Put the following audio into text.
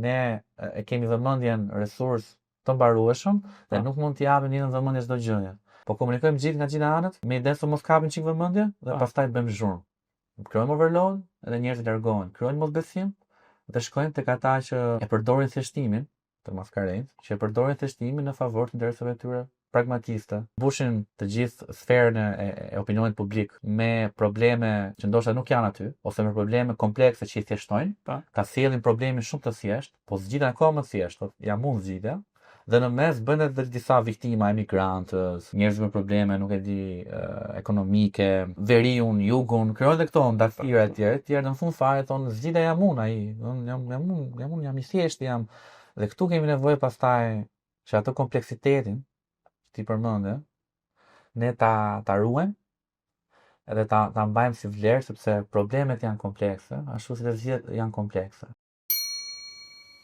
ne e kemi vëmendjen resurs të mbarueshëm dhe nuk mund t'i japim një vëmendje çdo gjëje. Po komunikojmë gjithë nga gjitha anët, me ide se mos kapin çik vëmendje dhe pastaj bëjmë zhurmë. Krijojmë overload dhe njerëzit largohen. Krijojnë mosbesim dhe shkojnë tek ata që e përdorin thjeshtimin të maskarent, që e përdorin thjeshtimin në favor të interesave tyre pragmatiste, mbushin të gjithë sferën e opinionit publik me probleme që ndoshta nuk janë aty, ose me probleme komplekse që i thjeshtojnë, ta sjellin problemin shumë të thjeshtë, po zgjidhen akoma më thjesht, ja mund zgjidhja. Dhe në mes bën edhe disa viktima emigrantës, njerëz me probleme, nuk e di, ekonomike, veriun, jugun, krijojnë edhe këto ndarëfira etj, në fund fare thonë zgjidhja jam unë ai, jam i thjeshtë, jam. Dhe këtu kemi nevojë pastaj që atë kompleksitetin ti përmendë, ne ta ruajmë edhe ta mbajmë si vlerë sepse problemet janë komplekse, ashtu si të gjithë janë komplekse.